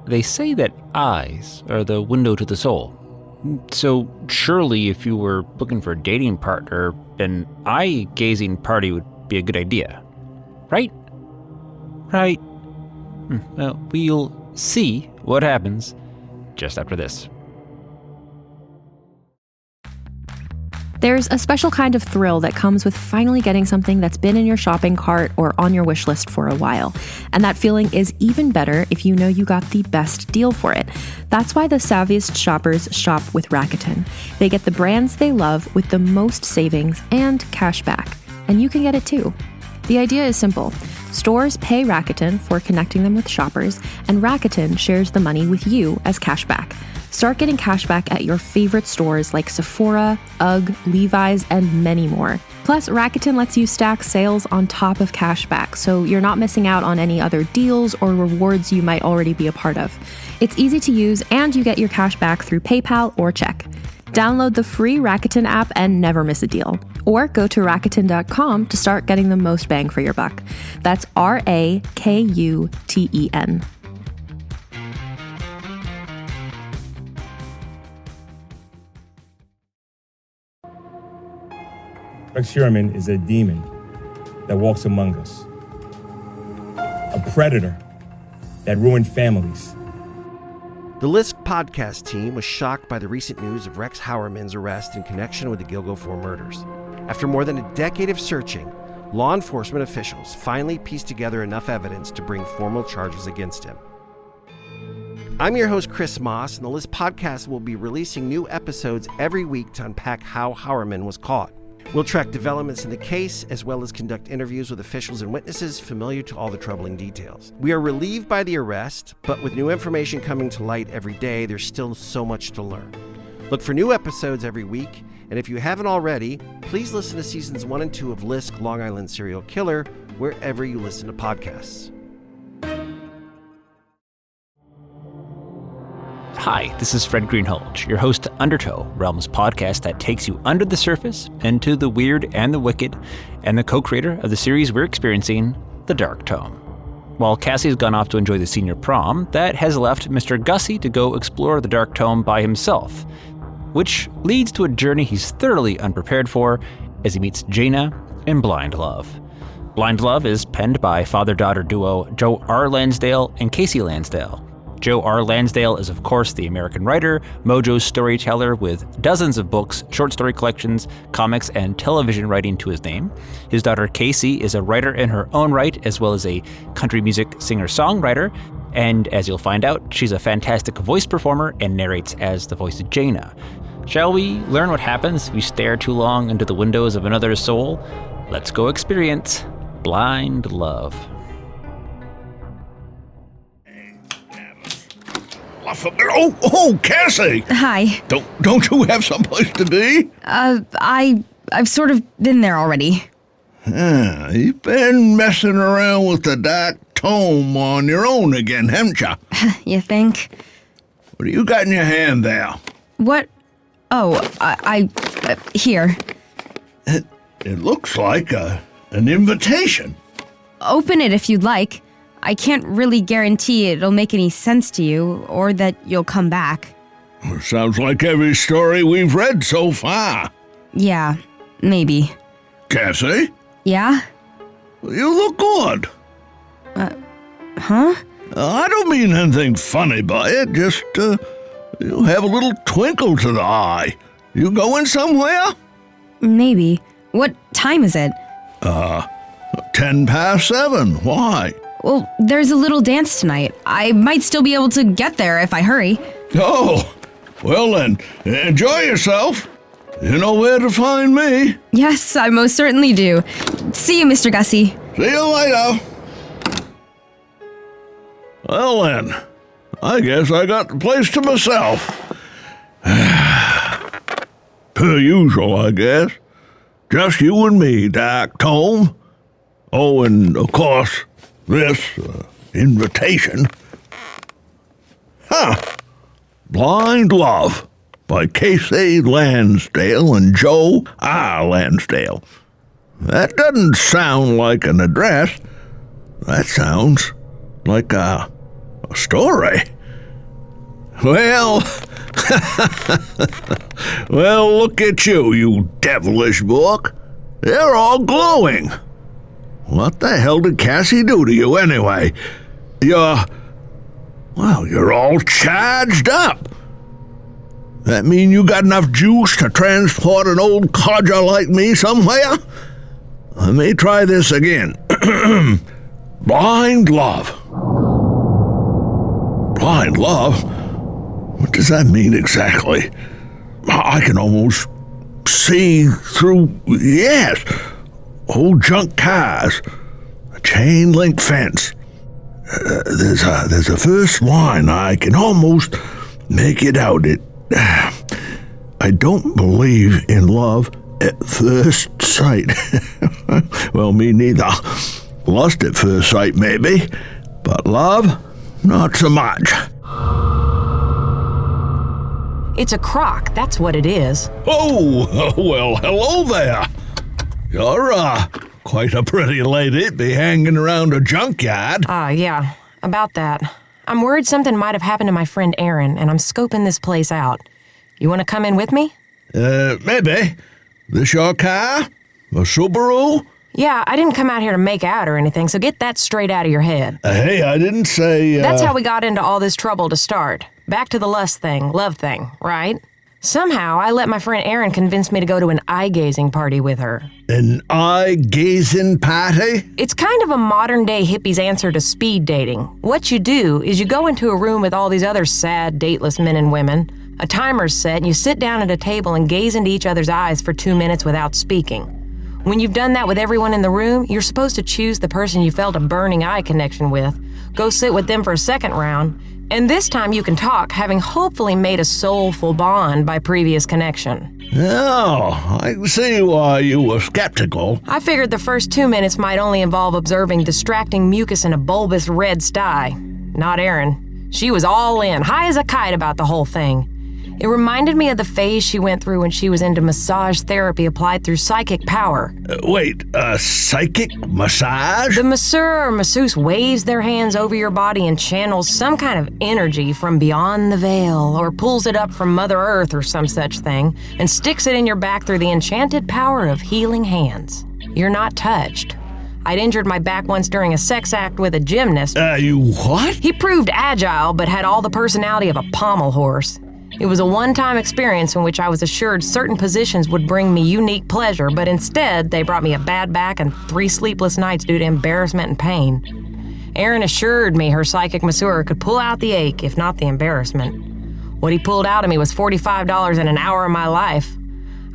They say that eyes are the window to the soul. So surely if you were looking for a dating partner, an eye-gazing party would be a good idea. Right? Right. Well, we'll see what happens just after this. There's a special kind of thrill that comes with finally getting something that's been in your shopping cart or on your wish list for a while. And that feeling is even better if you know you got the best deal for it. That's why the savviest shoppers shop with Rakuten. They get the brands they love with the most savings and cash back. And you can get it too. The idea is simple. Stores pay Rakuten for connecting them with shoppers, and Rakuten shares the money with you as cashback. Start getting cashback at your favorite stores like Sephora, UGG, Levi's, and many more. Plus, Rakuten lets you stack sales on top of cashback, so you're not missing out on any other deals or rewards you might already be a part of. It's easy to use, and you get your cashback through PayPal or check. Download the free Rakuten app and never miss a deal. Or go to Rakuten.com to start getting the most bang for your buck. That's Rakuten. Rex Sherman is a demon that walks among us. A predator that ruined families. The Lisk podcast team was shocked by the recent news of Rex Heuermann's arrest in connection with the Gilgo 4 murders. After more than a decade of searching, law enforcement officials finally pieced together enough evidence to bring formal charges against him. I'm your host, Chris Moss, and the Lisk podcast will be releasing new episodes every week to unpack how Heuermann was caught. We'll track developments in the case, as well as conduct interviews with officials and witnesses familiar to all the troubling details. We are relieved by the arrest, but with new information coming to light every day, there's still so much to learn. Look for new episodes every week, and if you haven't already, please listen to seasons 1 and 2 of Lisk Long Island Serial Killer, wherever you listen to podcasts. Hi, this is Fred Greenhalgh, your host to Undertow, Realms podcast that takes you under the surface, into the weird and the wicked, and the co-creator of the series we're experiencing, The Dark Tome. While Cassie's gone off to enjoy the senior prom, that has left Mr. Gussie to go explore the Dark Tome by himself, which leads to a journey he's thoroughly unprepared for as he meets Jana in Blind Love. Blind Love is penned by father-daughter duo Joe R. Lansdale and Casey Lansdale. Joe R. Lansdale is, of course, the American writer, Mojo's storyteller with dozens of books, short story collections, comics, and television writing to his name. His daughter Casey is a writer in her own right, as well as a country music singer-songwriter. And as you'll find out, she's a fantastic voice performer and narrates as the voice of Jana. Shall we learn what happens if we stare too long into the windows of another's soul? Let's go experience Blind Love. Oh, Cassie! Hi. Don't you have someplace to be? I've sort of been there already. You've been messing around with the Dark Tome on your own again, haven't you? You think? What do you got in your hand there? What? Oh, here. It looks like an invitation. Open it if you'd like. I can't really guarantee it'll make any sense to you, or that you'll come back. Sounds like every story we've read so far. Yeah, maybe. Cassie? Yeah? You look good. Huh? I don't mean anything funny by it, just, you have a little twinkle to the eye. You going somewhere? Maybe. What time is it? 7:10. Why? Well, there's a little dance tonight. I might still be able to get there if I hurry. Oh, well then, enjoy yourself. You know where to find me. Yes, I most certainly do. See you, Mr. Gussie. See you later. Well then, I guess I got the place to myself. Per usual, I guess. Just you and me, Dark Tome. Oh, and of course, this invitation. Blind Love by Casey Lansdale and Joe R. Lansdale. That doesn't sound like an address. That sounds like a story. Well, well, look at you devilish book. They're all glowing. What the hell did Cassie do to you anyway? You're all charged up. That mean you got enough juice to transport an old codger like me somewhere? Let me try this again. Blind love. Blind love? What does that mean exactly? I can almost see through, yes, old junk cars, a chain link fence. There's a first line. I can almost make it out. I don't believe in love at first sight. Well, me neither. Lust at first sight, maybe, but love, not so much. It's a crock, that's what it is. Oh, well, hello there. You're, quite a pretty lady to be hanging around a junkyard. Yeah, about that. I'm worried something might have happened to my friend Erin, and I'm scoping this place out. You want to come in with me? Maybe. This your car? A Subaru? Yeah, I didn't come out here to make out or anything, so get that straight out of your head. Hey, I didn't say, That's how we got into all this trouble to start. Back to the love thing, right? Somehow, I let my friend Erin convince me to go to an eye-gazing party with her. An eye-gazing party? It's kind of a modern-day hippie's answer to speed dating. What you do is you go into a room with all these other sad, dateless men and women. A timer's set, and you sit down at a table and gaze into each other's eyes for 2 minutes without speaking. When you've done that with everyone in the room, you're supposed to choose the person you felt a burning eye connection with, go sit with them for a second round, and this time you can talk, having hopefully made a soulful bond by previous connection. Oh, I see why you were skeptical. I figured the first 2 minutes might only involve observing distracting mucus in a bulbous red sty. Not Erin. She was all in, high as a kite about the whole thing. It reminded me of the phase she went through when she was into massage therapy applied through psychic power. Wait, psychic massage? The masseur or masseuse waves their hands over your body and channels some kind of energy from beyond the veil, or pulls it up from Mother Earth or some such thing, and sticks it in your back through the enchanted power of healing hands. You're not touched. I'd injured my back once during a sex act with a gymnast. You what? He proved agile, but had all the personality of a pommel horse. It was a one-time experience in which I was assured certain positions would bring me unique pleasure, but instead they brought me a bad back and 3 sleepless nights due to embarrassment and pain. Erin assured me her psychic masseur could pull out the ache, if not the embarrassment. What he pulled out of me was $45 in an hour of my life.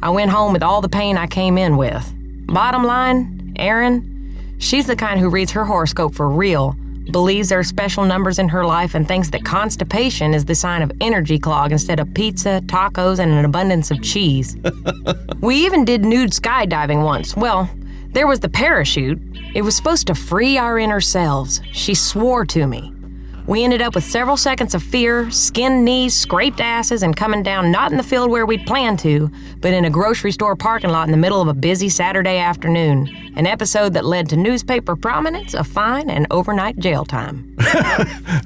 I went home with all the pain I came in with. Bottom line, Erin, she's the kind who reads her horoscope for real, believes there are special numbers in her life, and thinks that constipation is the sign of energy clog instead of pizza, tacos, and an abundance of cheese. We even did nude skydiving once. Well, there was the parachute. It was supposed to free our inner selves. She swore to me. We ended up with several seconds of fear, skinned knees, scraped asses, and coming down not in the field where we'd planned to, but in a grocery store parking lot in the middle of a busy Saturday afternoon. An episode that led to newspaper prominence, a fine, and overnight jail time.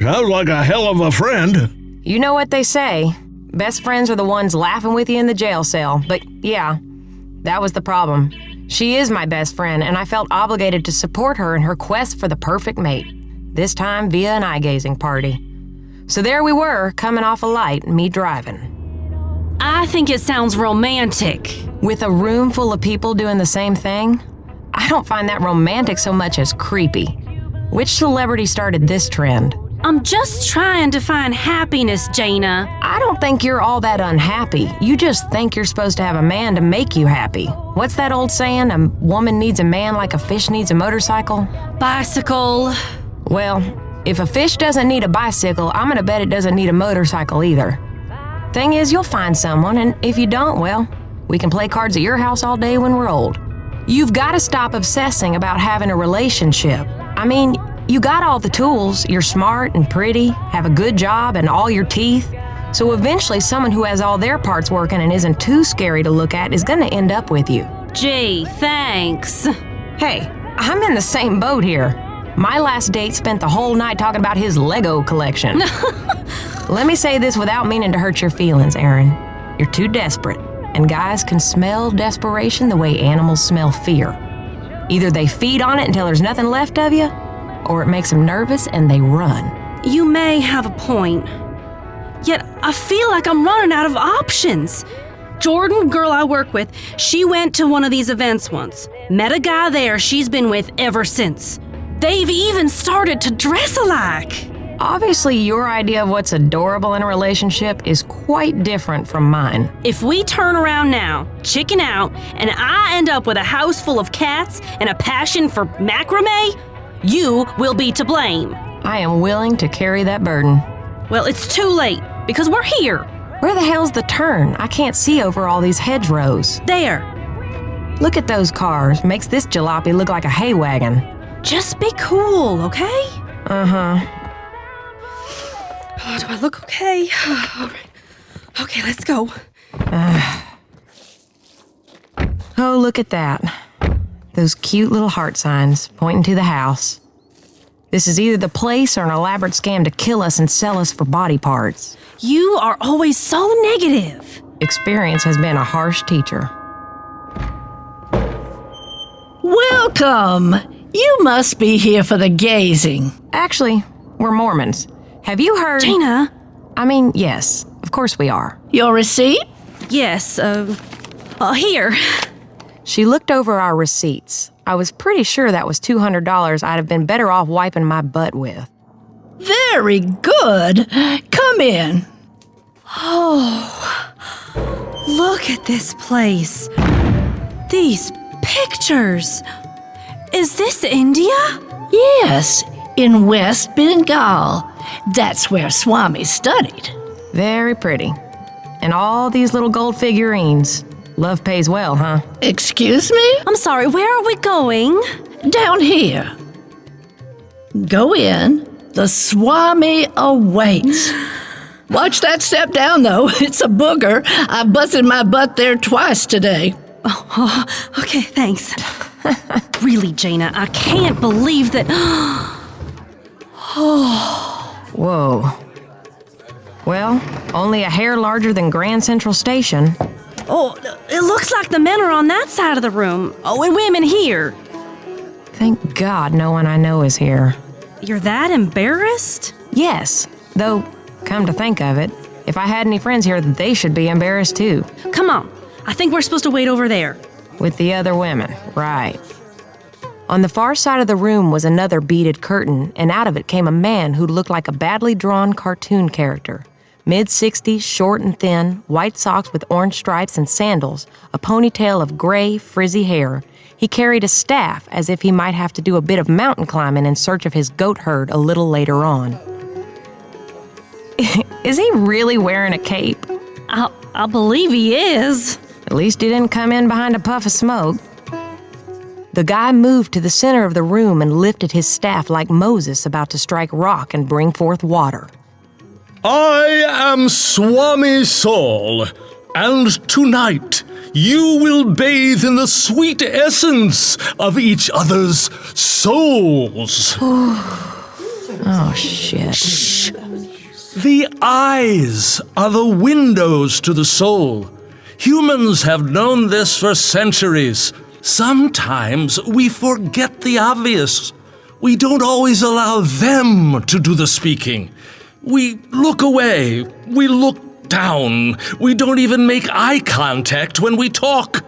Sounds like a hell of a friend. You know what they say. Best friends are the ones laughing with you in the jail cell. But yeah, that was the problem. She is my best friend, and I felt obligated to support her in her quest for the perfect mate. This time via an eye-gazing party. So there we were, coming off a light, me driving. I think it sounds romantic. With a room full of people doing the same thing? I don't find that romantic so much as creepy. Which celebrity started this trend? I'm just trying to find happiness, Jana. I don't think you're all that unhappy. You just think you're supposed to have a man to make you happy. What's that old saying? A woman needs a man like a fish needs a motorcycle? Bicycle. Well, if a fish doesn't need a bicycle, I'm gonna bet it doesn't need a motorcycle either. Thing is, you'll find someone, and if you don't, well, we can play cards at your house all day when we're old. You've gotta stop obsessing about having a relationship. I mean, you got all the tools, you're smart and pretty, have a good job and all your teeth, so eventually someone who has all their parts working and isn't too scary to look at is gonna end up with you. Gee, thanks. Hey, I'm in the same boat here. My last date spent the whole night talking about his Lego collection. Let me say this without meaning to hurt your feelings, Erin. You're too desperate, and guys can smell desperation the way animals smell fear. Either they feed on it until there's nothing left of you, or it makes them nervous and they run. You may have a point. Yet I feel like I'm running out of options. Jordan, girl I work with, she went to one of these events once. Met a guy there she's been with ever since. They've even started to dress alike. Obviously, your idea of what's adorable in a relationship is quite different from mine. If we turn around now, chicken out, and I end up with a house full of cats and a passion for macrame, you will be to blame. I am willing to carry that burden. Well, it's too late, because we're here. Where the hell's the turn? I can't see over all these hedgerows. There. Look at those cars. Makes this jalopy look like a hay wagon. Just be cool, okay? Uh-huh. Oh, do I look okay? All right. Okay, let's go. Oh, look at that. Those cute little heart signs pointing to the house. This is either the place or an elaborate scam to kill us and sell us for body parts. You are always so negative. Experience has been a harsh teacher. Welcome! You must be here for the gazing. Actually, we're Mormons. Have you heard... Jana? I mean, yes, of course we are. Your receipt? Yes, here. She looked over our receipts. I was pretty sure that was $200 I'd have been better off wiping my butt with. Very good. Come in. Oh, look at this place. These pictures. Is this India? Yes, in West Bengal. That's where Swami studied. Very pretty. And all these little gold figurines. Love pays well, huh? Excuse me? I'm sorry, where are we going? Down here. Go in. The Swami awaits. Watch that step down, though. It's a booger. I've busted my butt there twice today. Oh, okay, thanks. Really, Jana, I can't believe that... Whoa. Well, only a hair larger than Grand Central Station. Oh, it looks like the men are on that side of the room. Oh, and women here. Thank God no one I know is here. You're that embarrassed? Yes, though, come to think of it, if I had any friends here, they should be embarrassed too. Come on, I think we're supposed to wait over there. With the other women, right. On the far side of the room was another beaded curtain, and out of it came a man who looked like a badly drawn cartoon character. Mid-60s, short and thin, white socks with orange stripes and sandals, a ponytail of gray, frizzy hair. He carried a staff as if he might have to do a bit of mountain climbing in search of his goat herd a little later on. Is he really wearing a cape? I believe he is. At least he didn't come in behind a puff of smoke. The guy moved to the center of the room and lifted his staff like Moses about to strike rock and bring forth water. I am Swami Saul, and tonight you will bathe in the sweet essence of each other's souls. Oh, shit. Shh. The eyes are the windows to the soul. Humans have known this for centuries. Sometimes we forget the obvious. We don't always allow them to do the speaking. We look away. We look down. We don't even make eye contact when we talk.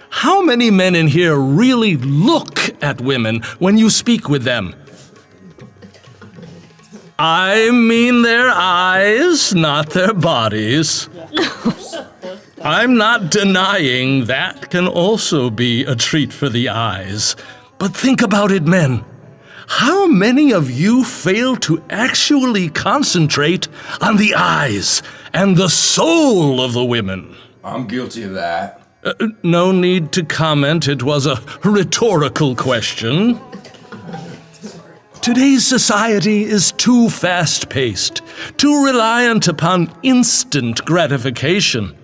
How many men in here really look at women when you speak with them? I mean their eyes, not their bodies. I'm not denying that can also be a treat for the eyes. But think about it, men. How many of you fail to actually concentrate on the eyes and the soul of the women? I'm guilty of that. No need to comment. It was a rhetorical question. Today's society is too fast-paced, too reliant upon instant gratification.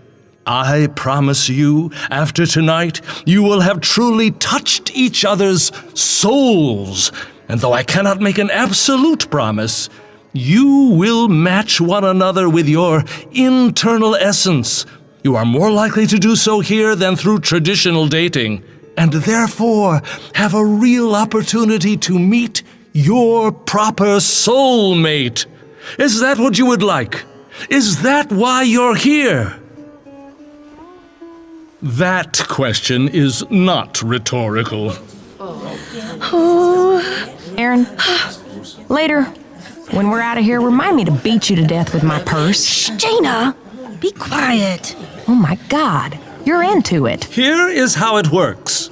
I promise you, after tonight, you will have truly touched each other's souls. And though I cannot make an absolute promise, You will match one another with your internal essence. You are more likely to do so here than through traditional dating, and therefore have a real opportunity to meet your proper soulmate. Is that what you would like? Is that why you're here? That question is not rhetorical. Erin, later, when we're out of here, remind me to beat you to death with my purse. Shh, Jana, be quiet. Oh my God, you're into it. Here is how it works.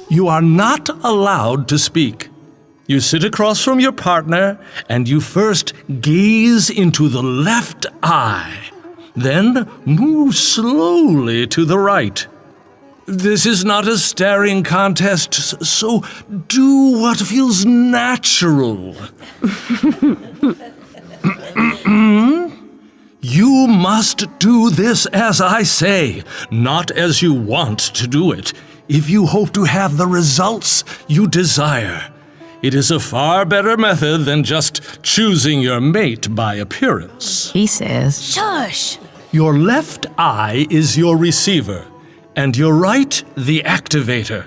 You are not allowed to speak. You sit across from your partner and you first gaze into the left eye. Then move slowly to the right. This is not a staring contest, so do what feels natural. You must do this as I say, not as you want to do it, if you hope to have the results you desire. It is a far better method than just choosing your mate by appearance. He says. Shush. Your left eye is your receiver, and your right the activator.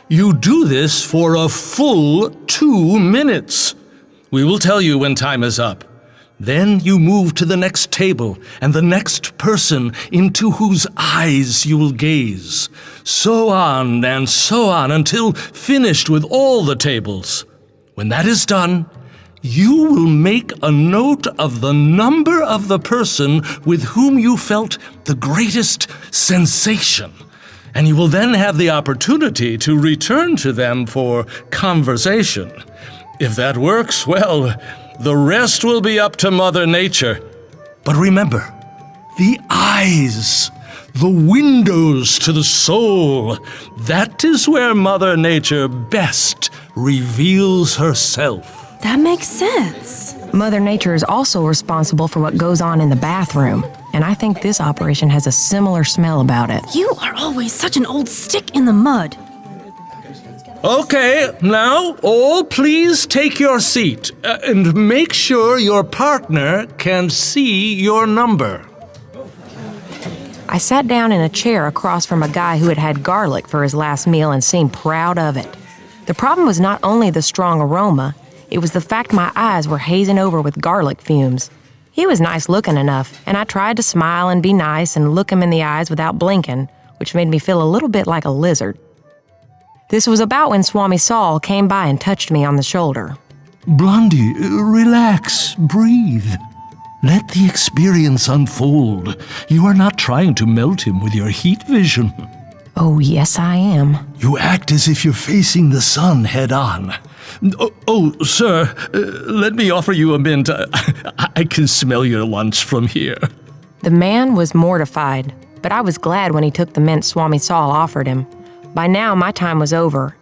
You do this for a full 2 minutes. We will tell you when time is up. Then you move to the next table and the next person into whose eyes you will gaze. So on and so on until finished with all the tables. When that is done, you will make a note of the number of the person with whom you felt the greatest sensation, and you will then have the opportunity to return to them for conversation. If that works, well, the rest will be up to Mother Nature. But remember, the eyes, the windows to the soul, that is where Mother Nature best reveals herself. That makes sense. Mother Nature is also responsible for what goes on in the bathroom, and I think this operation has a similar smell about it. You are always such an old stick in the mud. Okay, now, all please take your seat and make sure your partner can see your number. I sat down in a chair across from a guy who had had garlic for his last meal and seemed proud of it. The problem was not only the strong aroma, it was the fact my eyes were hazing over with garlic fumes. He was nice looking enough, and I tried to smile and be nice and look him in the eyes without blinking, which made me feel a little bit like a lizard. This was about when Swami Saul came by and touched me on the shoulder. Blondie, relax, breathe. Let the experience unfold. You are not trying to melt him with your heat vision. Oh, yes, I am. You act as if you're facing the sun head on. Sir, let me offer you a mint. I can smell your lunch from here. The man was mortified, but I was glad when he took the mint Swami Saul offered him. By now, my time was over,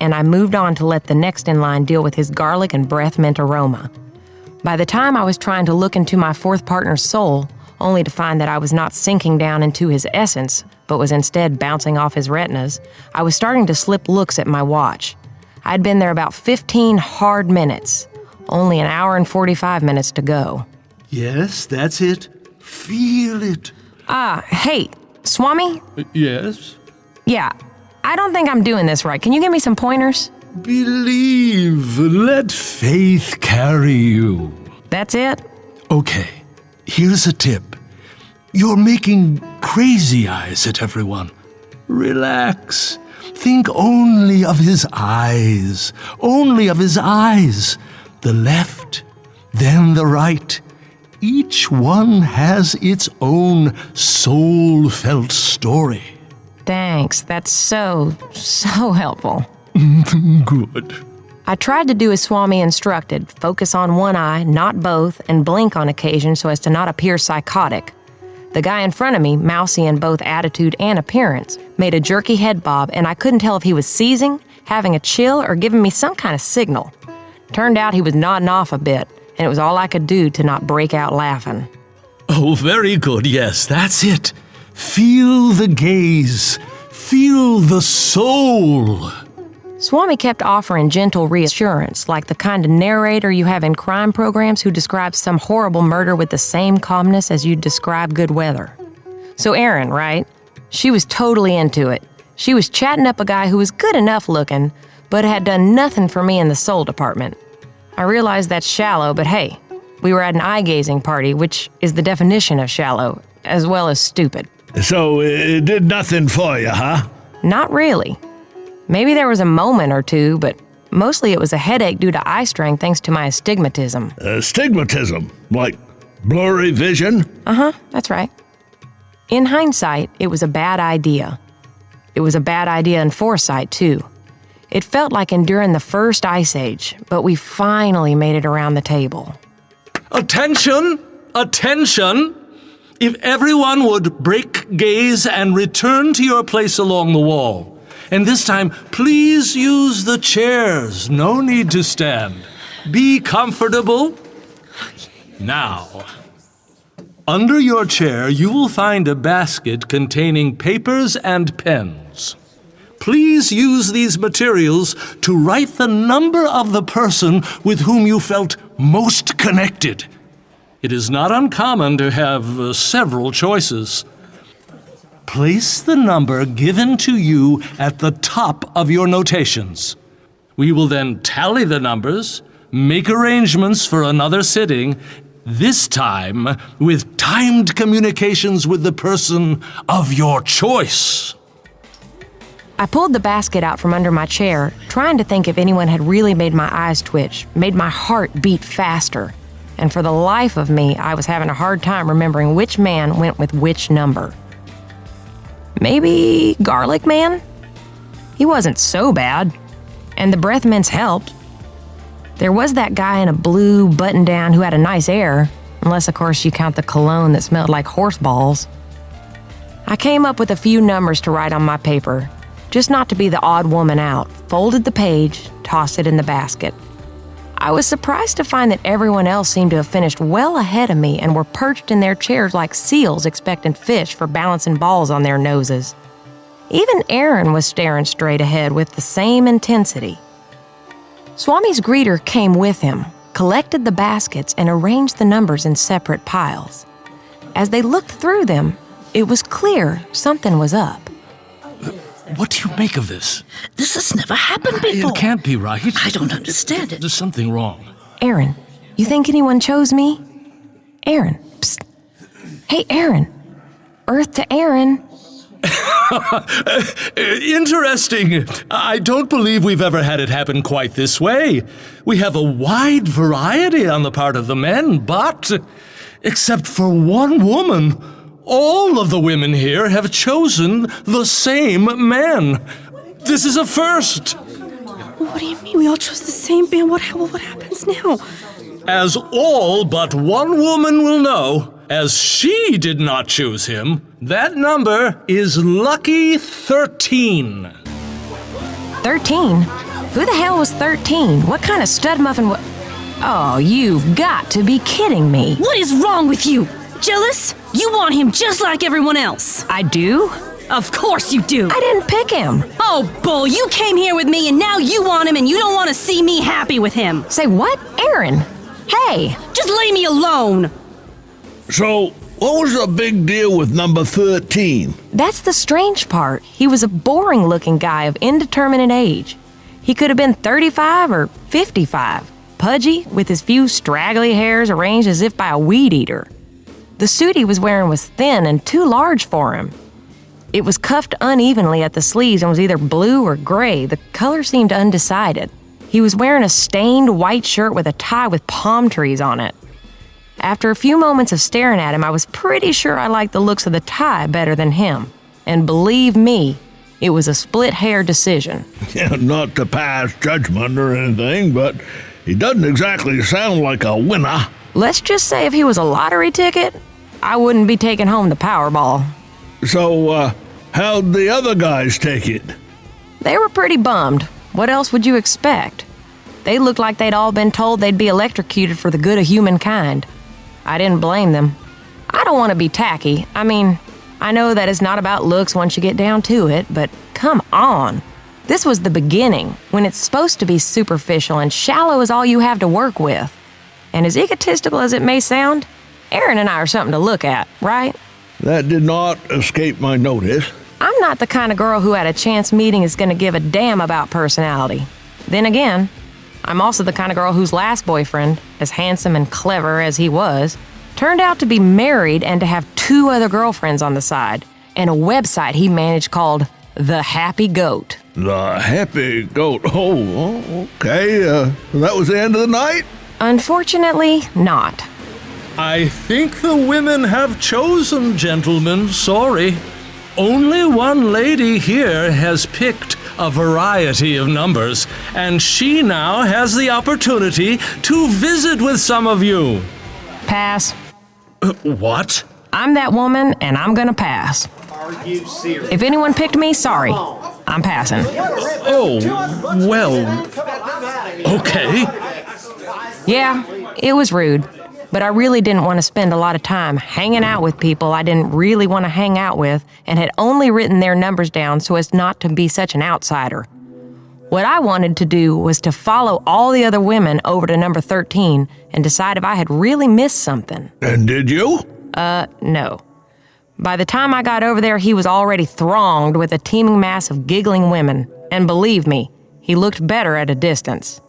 and I moved on to let the next in line deal with his garlic and breath mint aroma. By the time I was trying to look into my fourth partner's soul, only to find that I was not sinking down into his essence, but was instead bouncing off his retinas, I was starting to slip looks at my watch. I'd been there about 15 hard minutes, only an hour and 45 minutes to go. Yes, that's it. Feel it. Hey, Swami? Yes? Yeah, I don't think I'm doing this right. Can you give me some pointers? Believe. Let faith carry you. That's it? Okay, here's a tip. You're making crazy eyes at everyone. Relax. Think only of his eyes. Only of his eyes. The left, then the right. Each one has its own soul-felt story. Thanks. That's so helpful. Good. I tried to do as Swami instructed, focus on one eye, not both, and blink on occasion so as to not appear psychotic. The guy in front of me, mousy in both attitude and appearance, made a jerky head bob, and I couldn't tell if he was seizing, having a chill, or giving me some kind of signal. Turned out he was nodding off a bit, and it was all I could do to not break out laughing. Oh, very good. Yes, that's it. Feel the gaze. Feel the soul. Swami kept offering gentle reassurance, like the kind of narrator you have in crime programs who describes some horrible murder with the same calmness as you'd describe good weather. So Erin, right? She was totally into it. She was chatting up a guy who was good enough looking, but had done nothing for me in the soul department. I realize that's shallow, but hey, we were at an eye-gazing party, which is the definition of shallow, as well as stupid. So it did nothing for you, huh? Not really. Maybe there was a moment or two, but mostly it was a headache due to eye strain thanks to my astigmatism. Astigmatism? Like blurry vision? Uh-huh, that's right. In hindsight, it was a bad idea. It was a bad idea in foresight, too. It felt like enduring the first ice age, but we finally made it around the table. Attention! Attention! If everyone would break gaze and return to your place along the wall. And this time, please use the chairs. No need to stand. Be comfortable. Now, under your chair, you will find a basket containing papers and pens. Please use these materials to write the number of the person with whom you felt most connected. It is not uncommon to have several choices. Place the number given to you at the top of your notations. We will then tally the numbers, make arrangements for another sitting, this time with timed communications with the person of your choice. I pulled the basket out from under my chair, trying to think if anyone had really made my eyes twitch, made my heart beat faster. And for the life of me, I was having a hard time remembering which man went with which number. Maybe Garlic Man? He wasn't so bad. And the breath mints helped. There was that guy in a blue button-down who had a nice air, unless of course you count the cologne that smelled like horse balls. I came up with a few numbers to write on my paper, just not to be the odd woman out, folded the page, tossed it in the basket. I was surprised to find that everyone else seemed to have finished well ahead of me and were perched in their chairs like seals expecting fish for balancing balls on their noses. Even Erin was staring straight ahead with the same intensity. Swami's greeter came with him, collected the baskets, and arranged the numbers in separate piles. As they looked through them, it was clear something was up. What do you make of this? This has never happened before. It can't be right. I don't understand it. There's something wrong. Erin, you think anyone chose me? Erin, psst. Hey, Erin. Earth to Erin. Interesting. I don't believe we've ever had it happen quite this way. We have a wide variety on the part of the men, but except for one woman, all of the women here have chosen the same man. This is a first. What do you mean? We all chose the same man. What happens now? As all but one woman will know, as she did not choose him, that number is lucky 13. 13? Who the hell was 13? What kind of stud muffin was... Oh, you've got to be kidding me. What is wrong with you? Jealous? You want him just like everyone else. I do? Of course you do. I didn't pick him. Oh, bull, you came here with me and now you want him and you don't want to see me happy with him. Say what? Erin? Hey! Just leave me alone. So, what was the big deal with number 13? That's the strange part. He was a boring-looking guy of indeterminate age. He could have been 35 or 55, pudgy, with his few straggly hairs arranged as if by a weed eater. The suit he was wearing was thin and too large for him. It was cuffed unevenly at the sleeves and was either blue or gray. The color seemed undecided. He was wearing a stained white shirt with a tie with palm trees on it. After a few moments of staring at him, I was pretty sure I liked the looks of the tie better than him. And believe me, it was a split-hair decision. Yeah, not to pass judgment or anything, but he doesn't exactly sound like a winner. Let's just say if he was a lottery ticket, I wouldn't be taking home the Powerball. So, how'd the other guys take it? They were pretty bummed. What else would you expect? They looked like they'd all been told they'd be electrocuted for the good of humankind. I didn't blame them. I don't want to be tacky. I mean, I know that it's not about looks once you get down to it, but come on. This was the beginning, when it's supposed to be superficial and shallow is all you have to work with. And as egotistical as it may sound, Erin and I are something to look at, right? That did not escape my notice. I'm not the kind of girl who at a chance meeting is going to give a damn about personality. Then again, I'm also the kind of girl whose last boyfriend, as handsome and clever as he was, turned out to be married and to have 2 other girlfriends on the side, and a website he managed called The Happy Goat. The Happy Goat. Oh, okay. That was the end of the night? Unfortunately, not. I think the women have chosen, gentlemen. Sorry. Only one lady here has picked a variety of numbers, and she now has the opportunity to visit with some of you. Pass. What? I'm that woman, and I'm gonna pass. Are you serious? If anyone picked me, sorry. I'm passing. Oh, well, okay. Yeah, it was rude, but I really didn't want to spend a lot of time hanging out with people I didn't really want to hang out with and had only written their numbers down so as not to be such an outsider. What I wanted to do was to follow all the other women over to number 13 and decide if I had really missed something. And did you? No. By the time I got over there, he was already thronged with a teeming mass of giggling women, and believe me, he looked better at a distance.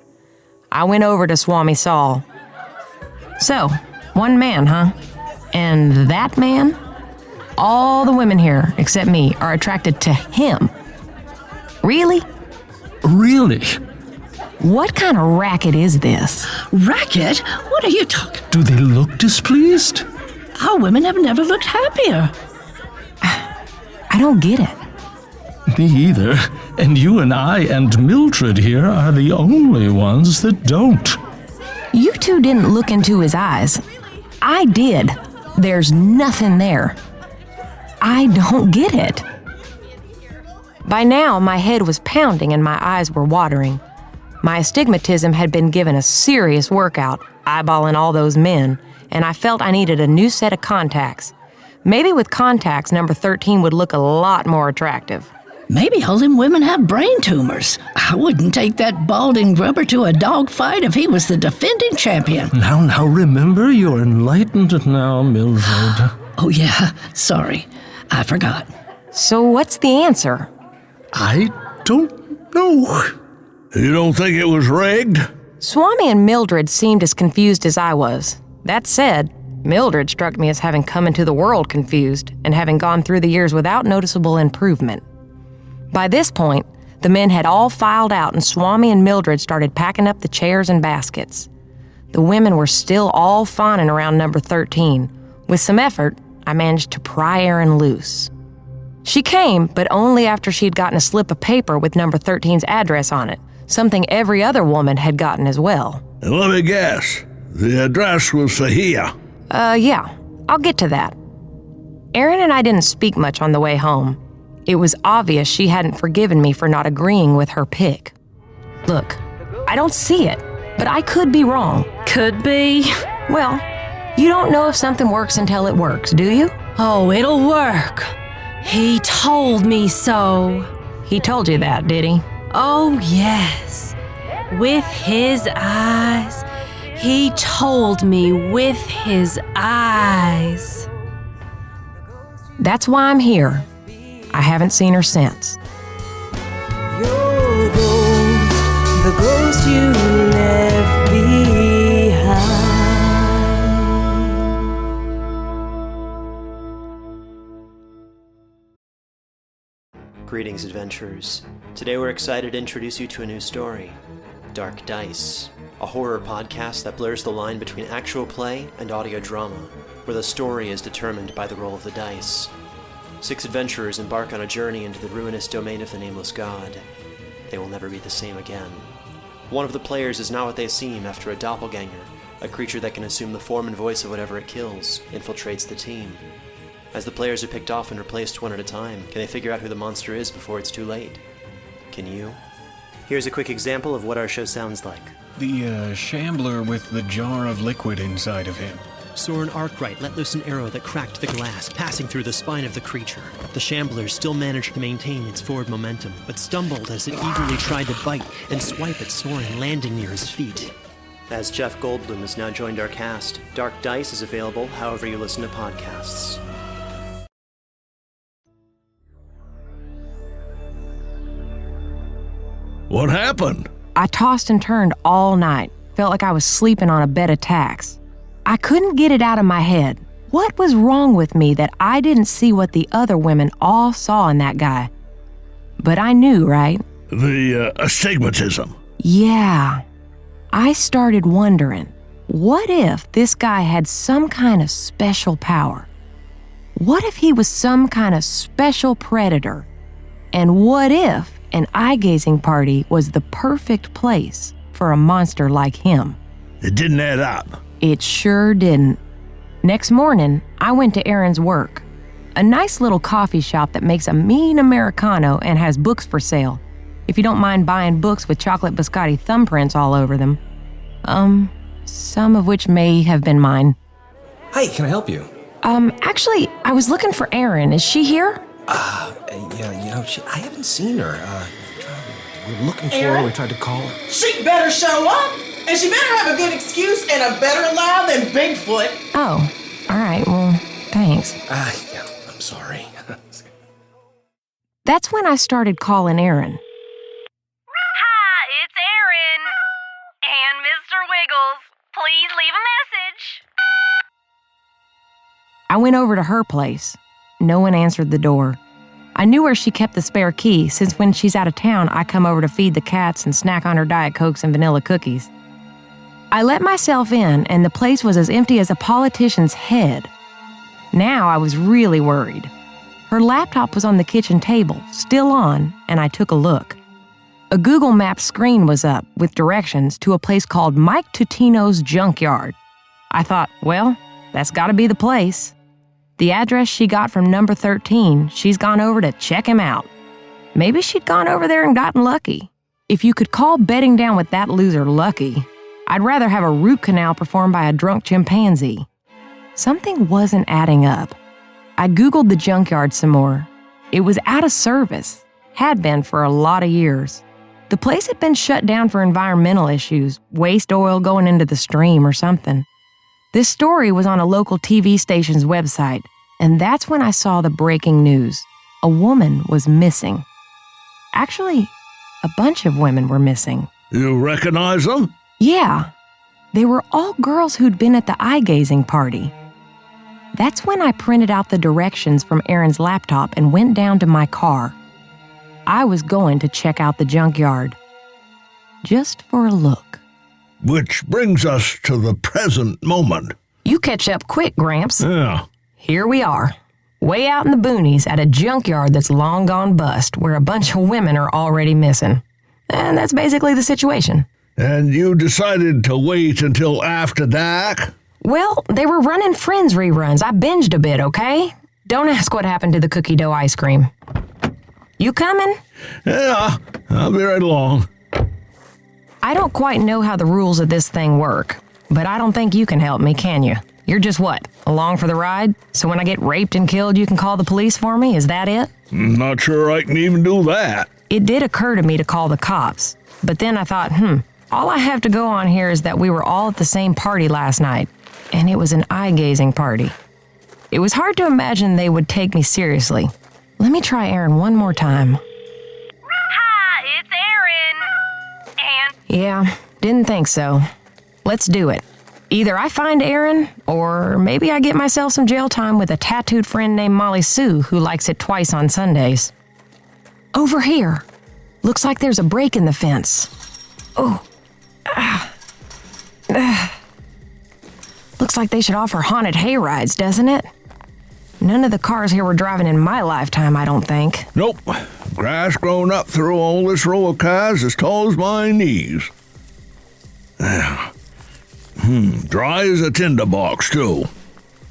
I went over to Swami Saul. So, one man, huh? And that man? All the women here, except me, are attracted to him. Really? Really? What kind of racket is this? Racket? What are you talking? Do they look displeased? Our women have never looked happier. I don't get it. Me either. And you and I and Mildred here are the only ones that don't. You two didn't look into his eyes. I did. There's nothing there. I don't get it. By now, my head was pounding and my eyes were watering. My astigmatism had been given a serious workout, eyeballing all those men, and I felt I needed a new set of contacts. Maybe with contacts, number 13 would look a lot more attractive. Maybe all them women have brain tumors. I wouldn't take that balding grubber to a dog fight if he was the defending champion. Now, remember, you're enlightened now, Mildred. Oh, yeah. Sorry. I forgot. So what's the answer? I don't know. You don't think it was rigged? Swami and Mildred seemed as confused as I was. That said, Mildred struck me as having come into the world confused and having gone through the years without noticeable improvement. By this point, the men had all filed out and Swami and Mildred started packing up the chairs and baskets. The women were still all fawning around number 13. With some effort, I managed to pry Erin loose. She came, but only after she'd gotten a slip of paper with number 13's address on it, something every other woman had gotten as well. Let me guess. The address was for here. Yeah, I'll get to that. Erin and I didn't speak much on the way home. It was obvious she hadn't forgiven me for not agreeing with her pick. Look, I don't see it, but I could be wrong. Could be. Well, you don't know if something works until it works, do you? Oh, it'll work. He told me so. He told you that, did he? Oh, yes. With his eyes. He told me with his eyes. That's why I'm here. I haven't seen her since. Your ghost, the ghost you left behind. Greetings, adventurers. Today we're excited to introduce you to a new story, Dark Dice, a horror podcast that blurs the line between actual play and audio drama, where the story is determined by the roll of the dice. 6 adventurers embark on a journey into the ruinous domain of the Nameless God. They will never be the same again. One of the players is not what they seem after a doppelganger, a creature that can assume the form and voice of whatever it kills, infiltrates the team. As the players are picked off and replaced one at a time, can they figure out who the monster is before it's too late? Can you? Here's a quick example of what our show sounds like. The shambler with the jar of liquid inside of him. Soren Arkwright let loose an arrow that cracked the glass, passing through the spine of the creature. The shambler still managed to maintain its forward momentum, but stumbled as it eagerly tried to bite and swipe at Soren, landing near his feet. As Jeff Goldblum has now joined our cast, Dark Dice is available however you listen to podcasts. What happened? I tossed and turned all night. Felt like I was sleeping on a bed of tacks. I couldn't get it out of my head. What was wrong with me that I didn't see what the other women all saw in that guy? But I knew, right? The astigmatism. Yeah. I started wondering, what if this guy had some kind of special power? What if he was some kind of special predator? And what if an eye-gazing party was the perfect place for a monster like him? It didn't add up. It sure didn't. Next morning, I went to Erin's work, a nice little coffee shop that makes a mean Americano and has books for sale, if you don't mind buying books with chocolate biscotti thumbprints all over them. Some of which may have been mine. Hi, can I help you? Actually, I was looking for Erin. Is she here? Yeah, I haven't seen her. We were looking for her, we tried to call her. She better show up, and she better have a good excuse and a better lie than Bigfoot. Oh, all right, well, thanks. Yeah, I'm sorry. That's when I started calling Erin. Hi, it's Erin. And Mr. Wiggles, please leave a message. I went over to her place. No one answered the door. I knew where she kept the spare key, since when she's out of town, I come over to feed the cats and snack on her Diet Cokes and vanilla cookies. I let myself in, and the place was as empty as a politician's head. Now I was really worried. Her laptop was on the kitchen table, still on, and I took a look. A Google Maps screen was up with directions to a place called Mike Tutino's Junkyard. I thought, well, that's gotta be the place. The address she got from number 13, she's gone over to check him out. Maybe she'd gone over there and gotten lucky. If you could call bedding down with that loser lucky, I'd rather have a root canal performed by a drunk chimpanzee. Something wasn't adding up. I Googled the junkyard some more. It was out of service, had been for a lot of years. The place had been shut down for environmental issues, waste oil going into the stream or something. This story was on a local TV station's website, and that's when I saw the breaking news. A woman was missing. Actually, a bunch of women were missing. You recognize them? Yeah. They were all girls who'd been at the eye-gazing party. That's when I printed out the directions from Erin's laptop and went down to my car. I was going to check out the junkyard. Just for a look. Which brings us to the present moment. You catch up quick, Gramps. Yeah. Here we are, way out in the boonies at a junkyard that's long gone bust, where a bunch of women are already missing. And that's basically the situation. And you decided to wait until after dark? Well, they were running Friends reruns. I binged a bit, okay? Don't ask what happened to the cookie dough ice cream. You coming? Yeah, I'll be right along. I don't quite know how the rules of this thing work, but I don't think you can help me, can you? You're just what, along for the ride? So when I get raped and killed, you can call the police for me? Is that it? Not sure I can even do that. It did occur to me to call the cops, but then I thought, all I have to go on here is that we were all at the same party last night, and it was an eye-gazing party. It was hard to imagine they would take me seriously. Let me try Erin one more time. Hi, it's Erin. And... Yeah, didn't think so. Let's do it. Either I find Erin, or maybe I get myself some jail time with a tattooed friend named Molly Sue who likes it twice on Sundays. Over here. Looks like there's a break in the fence. Oh. Looks like they should offer haunted hay rides, doesn't it? None of the cars here were driving in my lifetime, I don't think. Nope. Grass grown up through all this row of cars as tall as my knees. Dry as a tinderbox, too.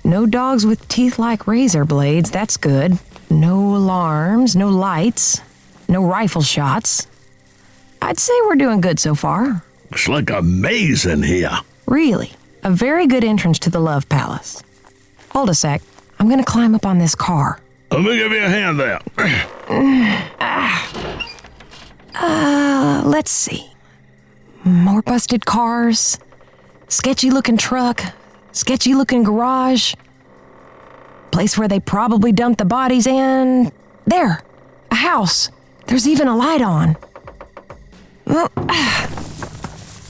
No dogs with teeth like razor blades, that's good. No alarms, no lights, no rifle shots. I'd say we're doing good so far. It's like a maze in here. Really? A very good entrance to the Love Palace. Hold a sec. I'm gonna climb up on this car. Let me give you a hand there. Let's see. More busted cars. Sketchy-looking truck. Sketchy-looking garage. Place where they probably dumped the bodies and... There! A house. There's even a light on.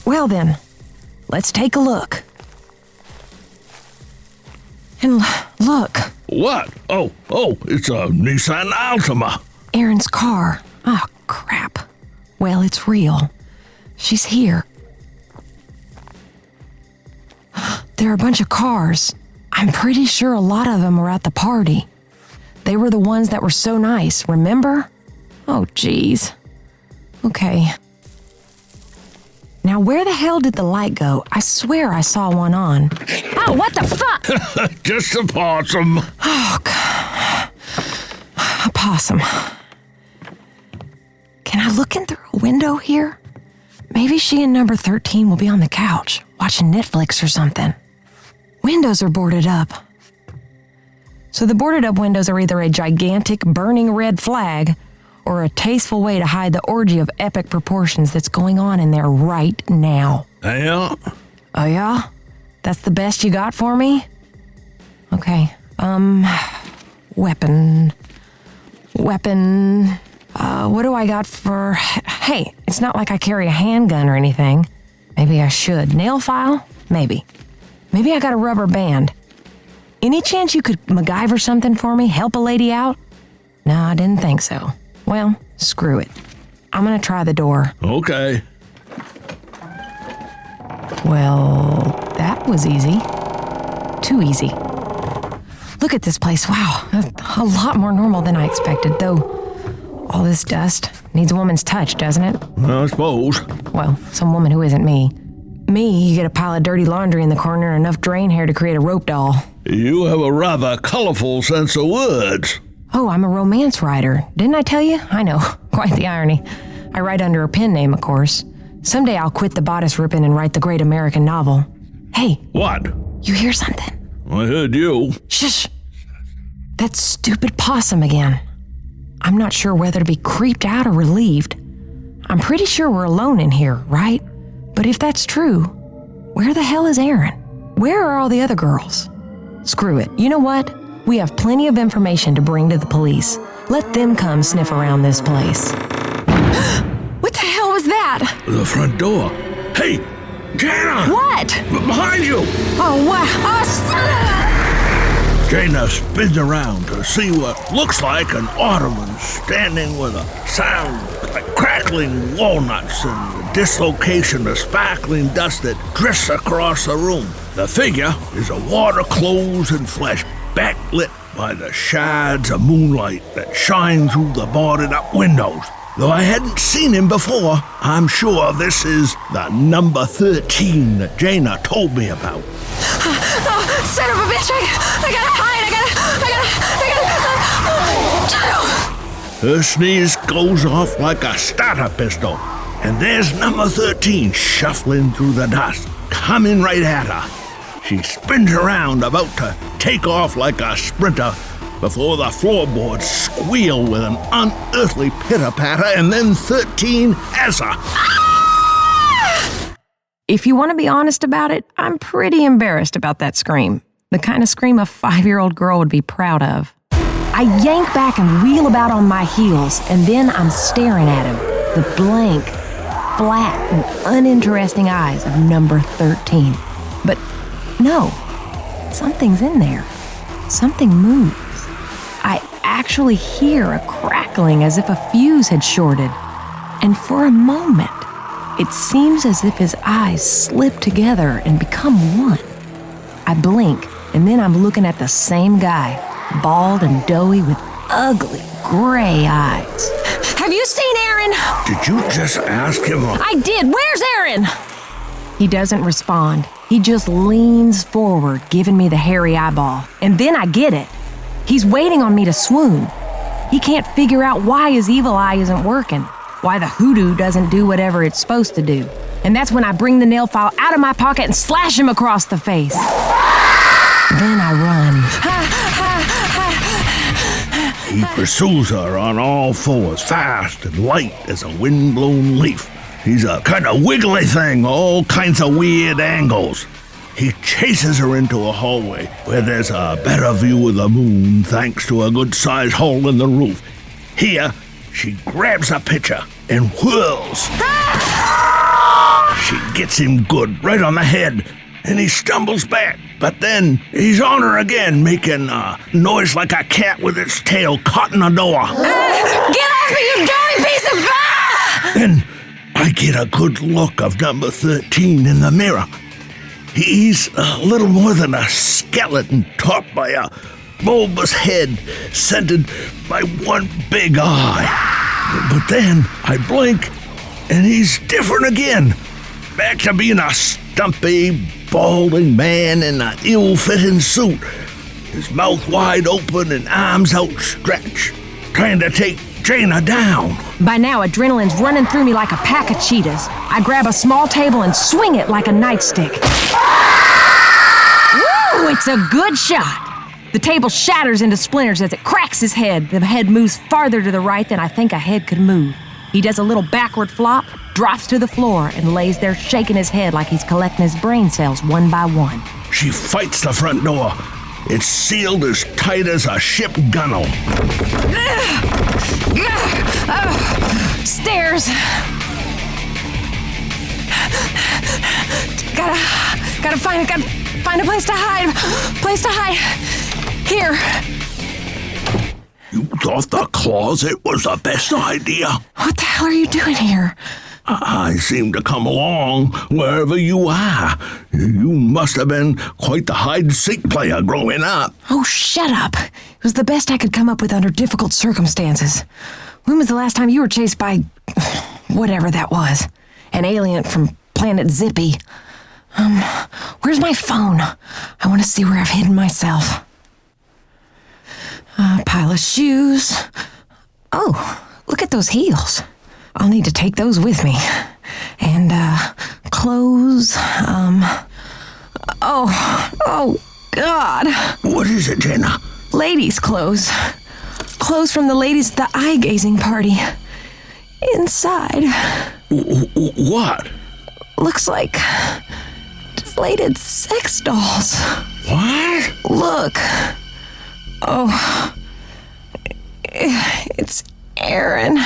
Well then, let's take a look. And look. What? Oh, it's a Nissan Altima. Erin's car. Oh, crap. Well, it's real. She's here. There are a bunch of cars. I'm pretty sure a lot of them were at the party. They were the ones that were so nice, remember? Oh, geez. Okay. Now, where the hell did the light go? I swear I saw one on. Oh, what the fuck? Just a possum. Oh, God. A possum. Can I look in through a window here? Maybe she and number 13 will be on the couch, watching Netflix or something. Windows are boarded up. So the boarded up windows are either a gigantic burning red flag or a tasteful way to hide the orgy of epic proportions that's going on in there right now. Yeah? Oh, yeah? That's the best you got for me? Okay, weapon. What do I got for... Hey, it's not like I carry a handgun or anything. Maybe I should. Nail file? Maybe. Maybe I got a rubber band. Any chance you could MacGyver something for me? Help a lady out? No, I didn't think so. Well, screw it. I'm gonna try the door. Okay. Well, that was easy. Too easy. Look at this place. Wow, a lot more normal than I expected, though. All this dust needs a woman's touch, doesn't it? I suppose. Well, some woman who isn't me. Me, you get a pile of dirty laundry in the corner and enough drain hair to create a rope doll. You have a rather colorful sense of words. Oh, I'm a romance writer. Didn't I tell you? I know. Quite the irony. I write under a pen name, of course. Someday I'll quit the bodice ripping and write the great American novel. Hey. What? You hear something? I heard you. Shush. That stupid possum again. I'm not sure whether to be creeped out or relieved. I'm pretty sure we're alone in here, right? But if that's true, where the hell is Erin? Where are all the other girls? Screw it. You know what? We have plenty of information to bring to the police. Let them come sniff around this place. What the hell was that? The front door. Hey, Jana! What? Behind you! Oh, what? Jana spins around to see what looks like an ottoman standing with a sound like crackling walnuts and the dislocation of sparkling dust that drifts across the room. The figure is a water clothes and flesh, backlit by the shards of moonlight that shine through the boarded-up windows. Though I hadn't seen him before, I'm sure this is the number 13 that Jana told me about. Oh, son of a bitch! I gotta hide! Her sneeze goes off like a starter pistol, and there's number 13 shuffling through the dust, coming right at her. She spins around, about to take off like a sprinter, before the floorboards squeal with an unearthly pitter-patter, and then 13 has her. If you want to be honest about it, I'm pretty embarrassed about that scream. The kind of scream a 5-year-old girl would be proud of. I yank back and wheel about on my heels, and then I'm staring at him. The blank, flat, and uninteresting eyes of number 13. But no, something's in there. Something moves. I actually hear a crackling as if a fuse had shorted. And for a moment, it seems as if his eyes slip together and become one. I blink, and then I'm looking at the same guy, bald and doughy with ugly gray eyes. Have you seen Erin? Did you just ask him? I did. Where's Erin? He doesn't respond. He just leans forward, giving me the hairy eyeball. And then I get it. He's waiting on me to swoon. He can't figure out why his evil eye isn't working, why the hoodoo doesn't do whatever it's supposed to do. And that's when I bring the nail file out of my pocket and slash him across the face. Then I run. He pursues her on all fours, fast and light as a wind-blown leaf. He's a kind of wiggly thing, all kinds of weird angles. He chases her into a hallway where there's a better view of the moon thanks to a good-sized hole in the roof. Here, she grabs a pitcher and whirls. She gets him good right on the head, and he stumbles back. But then he's on her again, making a noise like a cat with its tail caught in a door. Get off me, you dirty piece of... Then I get a good look of number 13 in the mirror. He's a little more than a skeleton topped by a bulbous head, centered by one big eye. But then I blink, and he's different again. Back to being a stumpy, balding man in an ill-fitting suit, his mouth wide open and arms outstretched, trying to take Jana down. By now, adrenaline's running through me like a pack of cheetahs. I grab a small table and swing it like a nightstick. Woo! It's a good shot. The table shatters into splinters as it cracks his head. The head moves farther to the right than I think a head could move. He does a little backward flop, drops to the floor, and lays there shaking his head like he's collecting his brain cells one by one. She fights the front door. It's sealed as tight as a ship gunwale. Stairs. Gotta find a place to hide. Here. You thought the closet was the best idea? What the hell are you doing here? I seem to come along wherever you are. You must have been quite the hide-and-seek player growing up. Oh, shut up. It was the best I could come up with under difficult circumstances. When was the last time you were chased by... whatever that was? An alien from Planet Zippy. Where's my phone? I want to see where I've hidden myself. A pile of shoes. Oh, look at those heels. I'll need to take those with me. And, clothes, Oh, God. What is it, Jana? Ladies' clothes. Clothes from the ladies at the eye-gazing party. Inside. What? Looks like deflated sex dolls. What? Look. Oh. It's Erin.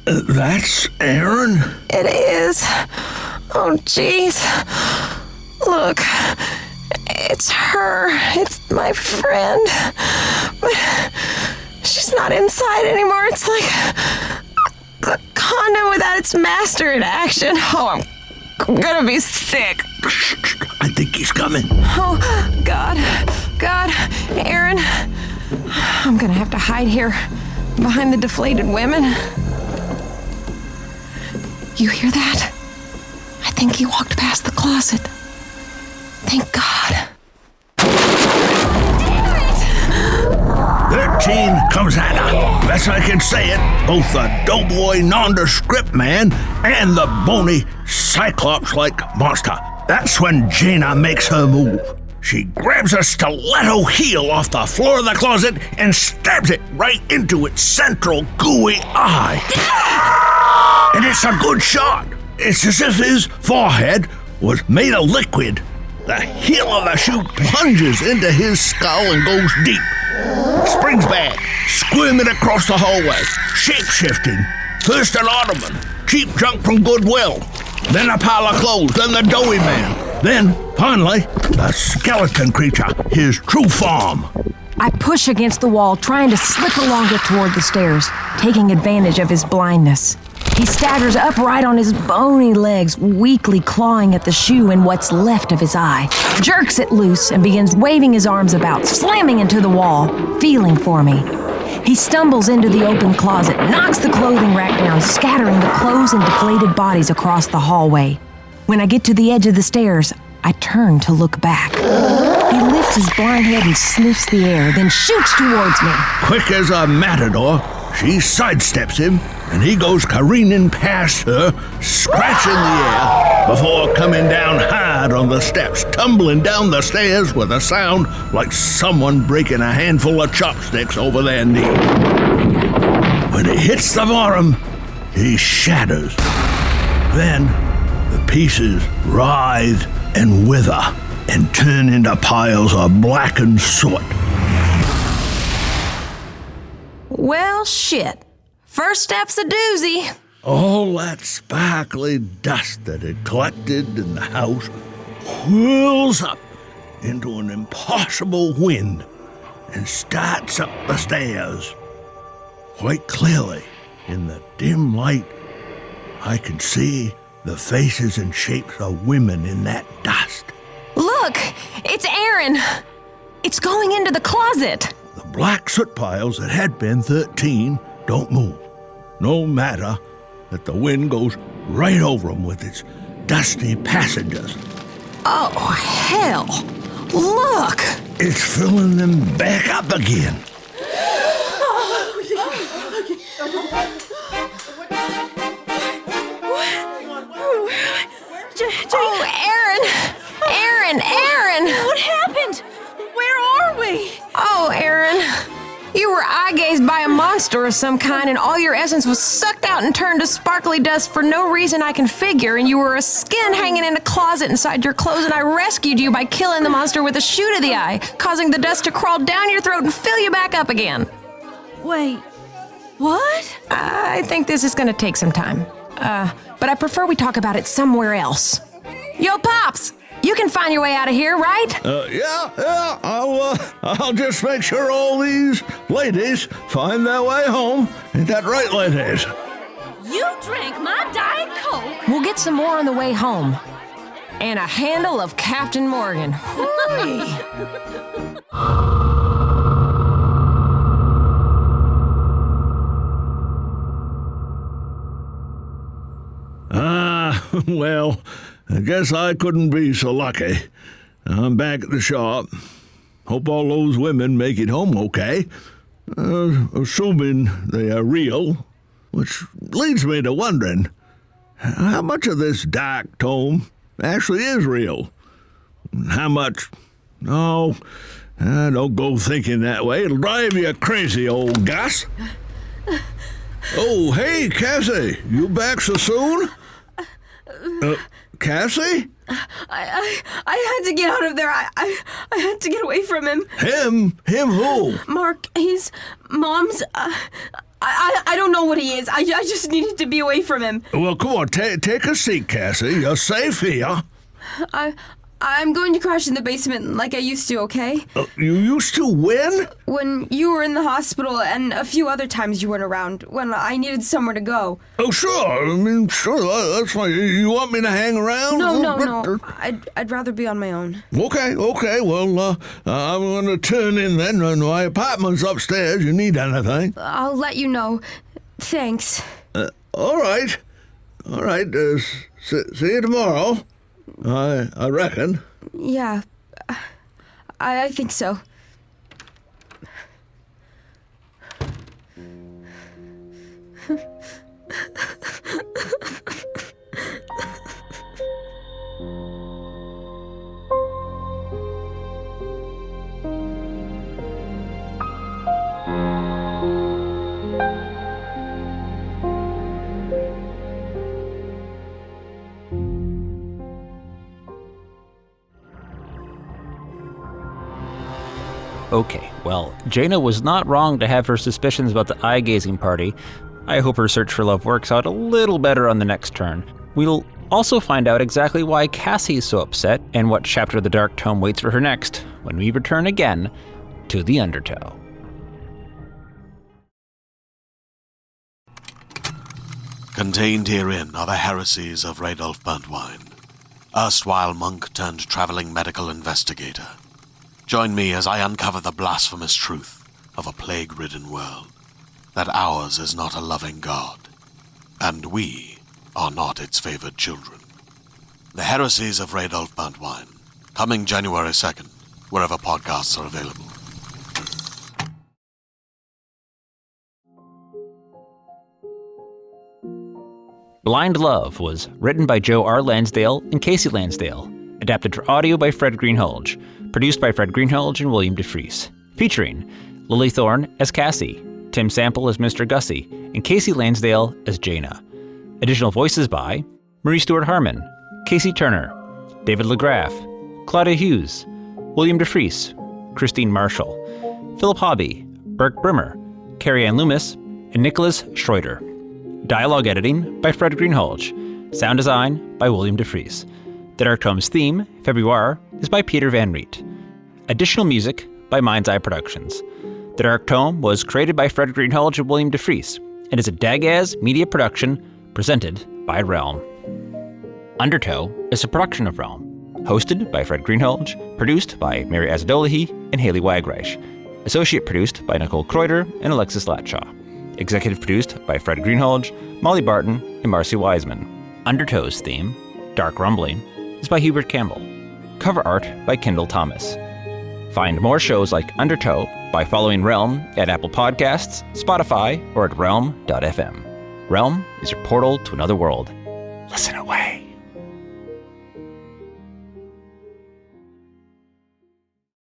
That's Erin? It is. Oh, jeez. Look. It's her. It's my friend. But she's not inside anymore. It's like a condom without its master in action. Oh, I'm gonna be sick. I think he's coming. Oh, God, Erin. I'm gonna have to hide here behind the deflated women. You hear that? I think he walked past the closet. Thank God. 13 comes at her. Best I can say it, both the doughboy nondescript man and the bony cyclops-like monster. That's when Jana makes her move. She grabs a stiletto heel off the floor of the closet and stabs it right into its central gooey eye. And it's a good shot. It's as if his forehead was made of liquid. The heel of the shoe plunges into his skull and goes deep. Springs back, squirming across the hallway, shape-shifting. First an ottoman, cheap junk from Goodwill. Then a pile of clothes, then the doughy man. Then, finally, the skeleton creature, his true form. I push against the wall, trying to slip along it toward the stairs, taking advantage of his blindness. He staggers upright on his bony legs, weakly clawing at the shoe in what's left of his eye, jerks it loose and begins waving his arms about, slamming into the wall, feeling for me. He stumbles into the open closet, knocks the clothing rack down, scattering the clothes and deflated bodies across the hallway. When I get to the edge of the stairs, I turn to look back. He lifts his blind head and sniffs the air, then shoots towards me. Quick as a matador, she sidesteps him and he goes careening past her, scratching the air, before coming down hard on the steps, tumbling down the stairs with a sound like someone breaking a handful of chopsticks over their knee. When he hits the bottom, he shatters. Then the pieces writhe and wither and turn into piles of blackened soot. Well, shit. First step's a doozy. All that sparkly dust that had collected in the house whirls up into an impossible wind and starts up the stairs. Quite clearly, in the dim light, I can see the faces and shapes of women in that dust. Look, it's Erin. It's going into the closet. The black soot piles that had been 13 don't move, no matter that the wind goes right over them with its dusty passages. Oh, hell. Look! It's filling them back up again. Erin! What happened? Where are we? Oh, Erin. You were eye-gazed by a monster of some kind, and all your essence was sucked out and turned to sparkly dust for no reason I can figure, and you were a skin hanging in a closet inside your clothes, and I rescued you by killing the monster with a shoot of the eye, causing the dust to crawl down your throat and fill you back up again. Wait, what? I think this is gonna take some time. But I prefer we talk about it somewhere else. Yo, Pops! You can find your way out of here, right? Yeah. I'll just make sure all these ladies find their way home. Ain't that right, ladies? You drank my Diet Coke. We'll get some more on the way home. And a handle of Captain Morgan. Well, I guess I couldn't be so lucky. I'm back at the shop. Hope all those women make it home okay. Assuming they are real. Which leads me to wondering, how much of this dark tome actually is real? How much... No, don't go thinking that way. It'll drive you crazy, old Gus. Oh, hey, Cassie. You back so soon? Cassie? I had to get out of there. I had to get away from him. Him? Him who? Mark, he's Mom's... I don't know what he is. I just needed to be away from him. Well, come on, take a seat, Cassie. You're safe here. I'm going to crash in the basement like I used to, okay? You used to when? When you were in the hospital and a few other times you weren't around, when I needed somewhere to go. Oh, sure. I mean, sure, that's fine. You want me to hang around? No. I'd rather be on my own. Okay. Well, I'm going to turn in then. My apartment's upstairs. You need anything? I'll let you know. Thanks. All right. See you tomorrow. I reckon. Yeah, I think so. Okay, well, Jana was not wrong to have her suspicions about the eye-gazing party. I hope her search for love works out a little better on the next turn. We'll also find out exactly why Cassie's so upset and what chapter of the Dark Tome waits for her next when we return again to the Undertow. Contained herein are the heresies of Radolf Burntwine, erstwhile monk turned traveling medical investigator. Join me as I uncover the blasphemous truth of a plague-ridden world, that ours is not a loving God, and we are not its favored children. The Heresies of Radolf Burntwine, coming January 2nd, wherever podcasts are available. Blind Love was written by Joe R. Lansdale and Casey Lansdale, adapted for audio by Fred Greenhalgh, produced by Fred Greenhalgh and William DeFries, featuring Lily Thorne as Cassie, Tim Sample as Mr. Gussie, and Casey Lansdale as Jana. Additional voices by Marie Stewart Harmon, Casey Turner, David LaGraff, Claudia Hughes, William DeFries, Christine Marshall, Philip Hobby, Burke Brimmer, Carrie Ann Loomis, and Nicholas Schroeder. Dialogue editing by Fred Greenhalgh. Sound design by William DeFries. The Dark Tome's theme, February, is by Peter Van Riet. Additional music by Mind's Eye Productions. The Dark Tome was created by Fred Greenhalgh and William DeFries and is a Dagaz media production presented by Realm. Undertow is a production of Realm, hosted by Fred Greenhalgh, produced by Mary Azadolahi and Haley Wagreich, associate produced by Nicole Kreuter and Alexis Latshaw, executive produced by Fred Greenhalgh, Molly Barton, and Marcy Wiseman. Undertow's theme, Dark Rumbling, is by Hubert Campbell. Cover art by Kendall Thomas. Find more shows like Undertow by following Realm at Apple Podcasts, Spotify, or at realm.fm. Realm is your portal to another world. Listen away.